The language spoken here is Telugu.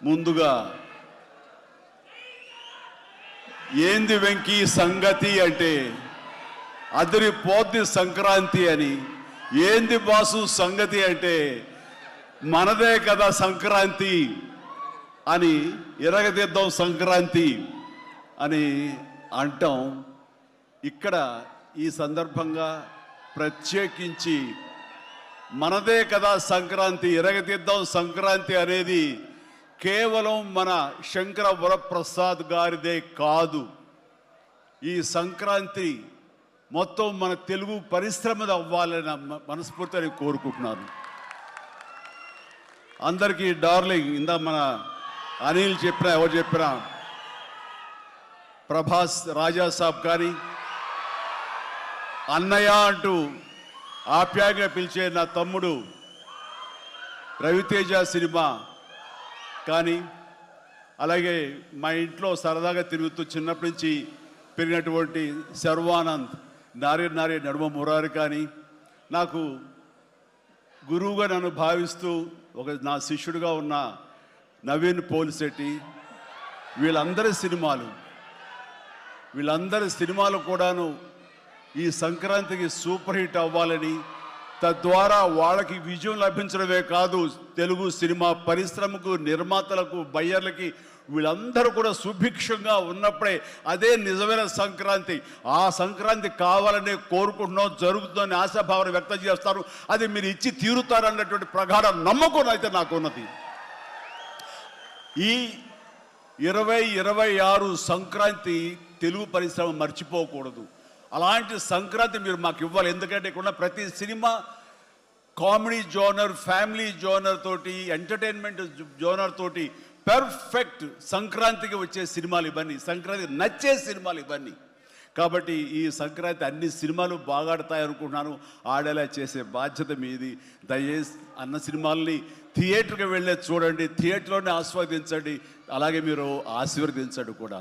ముందుగా ఏంది వెంకీ సంగతి అంటే అదిరిపోద్ది సంక్రాంతి అని, ఏంది బాసు సంగతి అంటే మనదే కదా సంక్రాంతి అని, ఇరగదిద్దాం సంక్రాంతి అని అంటాం. ఇక్కడ ఈ సందర్భంగా ప్రత్యేకించి మనదే కదా సంక్రాంతి, ఇరగదిద్దాం సంక్రాంతి అనేది కేవలం మన శంకర వరప్రసాద్ గారిదే కాదు. ఈ సంక్రాంతి మొత్తం మన తెలుగు పరిశ్రమది అవ్వాలని మనస్ఫూర్తిగా కోరుకుంటున్నాను. అందరికీ డార్లింగ్, ఇందా మన అనిల్ చెప్పినా ఎవరు చెప్పినా, ప్రభాస్ రాజా సాబ్ కానీ, అన్నయ్య అంటూ ఆప్యాయంగా పిలిచే నా తమ్ముడు రవితేజ సినిమా కానీ, అలాగే మా ఇంట్లో సరదాగా తిరుగుతూ చిన్నప్పటి నుంచి పెరిగినటువంటి శర్వానంద్, నారే నారే నడుమ మురారి కానీ, నాకు గురువుగా నన్ను భావిస్తూ నా శిష్యుడిగా ఉన్న నవీన్ పోలిశెట్టి, వీళ్ళందరి సినిమాలు కూడాను ఈ సంక్రాంతికి సూపర్ హిట్ అవ్వాలని, తద్వారా వాళ్ళకి విజయం లభించడమే కాదు, తెలుగు సినిమా పరిశ్రమకు, నిర్మాతలకు, బయ్యర్లకి వీళ్ళందరూ కూడా సుభిక్షంగా ఉన్నప్పుడే అదే నిజమైన సంక్రాంతి. ఆ సంక్రాంతి కావాలనే కోరుకుంటున్నాం, జరుగుతుందని ఆశాభావన వ్యక్తం చేస్తారు. అది మీరు ఇచ్చి తీరుతారన్నటువంటి ప్రగాఢ నమ్మకం అయితే నాకు ఉన్నది. ఈ 2026 సంక్రాంతి తెలుగు పరిశ్రమ మర్చిపోకూడదు. అలాంటి సంక్రాంతి మీరు మాకు ఇవ్వాలి. ఎందుకంటే ఇక్కడ ప్రతి cinema comedy genre, family genre తోటి, ఎంటర్టైన్మెంట్ జోనర్ తోటి పర్ఫెక్ట్ సంక్రాంతికి వచ్చే సినిమాలు ఇవన్నీ, సంక్రాంతికి నచ్చే సినిమాలు ఇవన్నీ. కాబట్టి ఈ సంక్రాంతి అన్ని సినిమాలు బాగా ఆడతాయి అనుకుంటున్నాను. ఆడేలా చేసే బాధ్యత మీది. దయచేసి అన్న సినిమాల్ని థియేటర్కి వెళ్ళే చూడండి, థియేటర్లోనే ఆస్వాదించండి, అలాగే మీరు ఆశీర్వదించండి కూడా.